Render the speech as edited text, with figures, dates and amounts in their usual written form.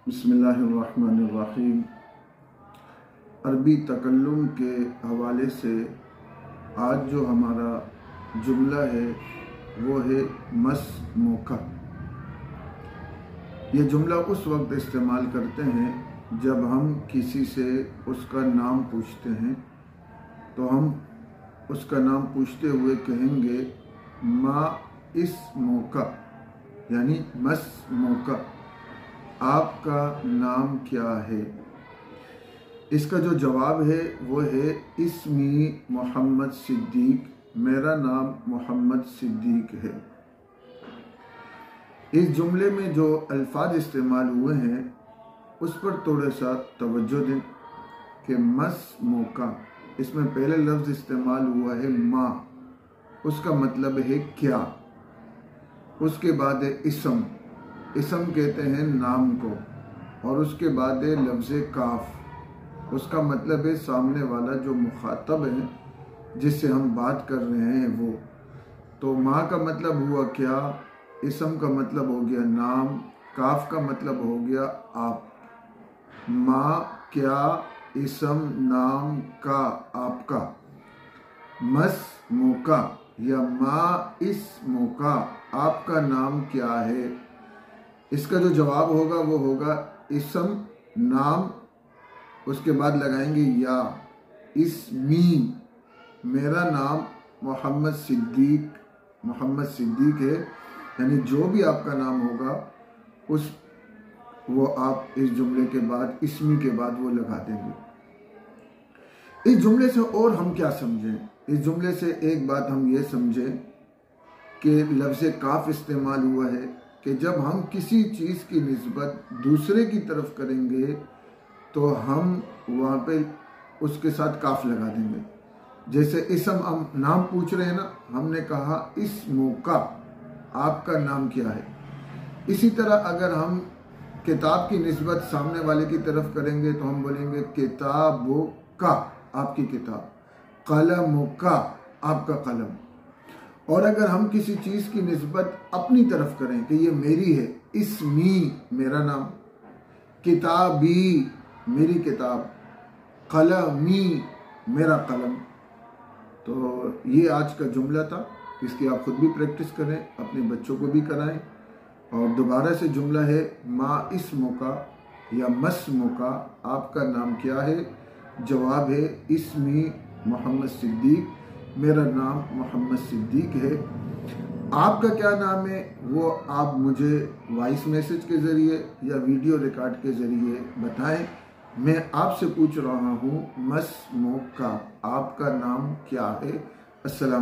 बिस्मिल्लाहिर्रहमानिर्रहीम। अरबी तकल्लुम के हवाले से आज जो हमारा जुमला है वो है मसमूका। ये जुमला उस वक्त इस्तेमाल करते हैं जब हम किसी से उसका नाम पूछते हैं, तो हम उसका नाम पूछते हुए कहेंगे मा इस्मुका, यानी मसमूका, आपका नाम क्या है। इसका जो जवाब है वो है इस्मी मोहम्मद सिद्दीक, मेरा नाम मोहम्मद सिद्दीक है। इस जुमले में जो अल्फाज इस्तेमाल हुए हैं उस पर थोड़ा सा तवज्जो दें कि मसमूका, इसमें पहले लफ्ज़ इस्तेमाल हुआ है माँ, उसका मतलब है क्या। उसके बाद है इसम, इसम कहते हैं नाम को, और उसके बाद है लफ्ज़ काफ, उसका मतलब है सामने वाला जो मुखातब है जिससे हम बात कर रहे हैं वो। तो माँ का मतलब हुआ क्या, इसम का मतलब हो गया नाम, काफ का मतलब हो गया आप। माँ क्या, इसम नाम का, आपका। मसमूका या माँ इस्मुका, आपका नाम क्या है। इसका जो जवाब होगा वो होगा इसम नाम, उसके बाद लगाएंगे या, इस्मी, मेरा नाम मोहम्मद सिद्दीक, मोहम्मद सिद्दीक है। यानी जो भी आपका नाम होगा उस वो आप इस जुमले के बाद, इस्मी के बाद वो लगा देंगे। इस जुमले से और हम क्या समझें, इस जुमले से एक बात हम ये समझें कि लफ्ज़ काफ इस्तेमाल हुआ है कि जब हम किसी चीज़ की निस्बत दूसरे की तरफ करेंगे तो हम वहाँ पे उसके साथ काफ लगा देंगे। जैसे इसम, हम नाम पूछ रहे हैं ना, हमने कहा इस्मुका, आपका नाम क्या है। इसी तरह अगर हम किताब की निस्बत सामने वाले की तरफ करेंगे तो हम बोलेंगे किताबुका, आपकी किताब, कलमुका, आपका कलम। और अगर हम किसी चीज़ की निस्बत अपनी तरफ करें कि ये मेरी है, इस्मी, मेरा नाम, किताबी, मेरी किताब, कलमी, मेरा कलम। तो ये आज का जुमला था, इसकी आप खुद भी प्रैक्टिस करें, अपने बच्चों को भी कराएं। और दोबारा से जुमला है मा इस्मुका या मसमुका, आपका नाम क्या है। जवाब है इस्मी मोहम्मद सिद्दीक, मेरा नाम मोहम्मद सिद्दीक है। आपका क्या नाम है वो आप मुझे वॉइस मैसेज के ज़रिए या वीडियो रिकॉर्ड के ज़रिए बताएं। मैं आपसे पूछ रहा हूँ मसमूका, आपका नाम क्या है। अस्सलाम।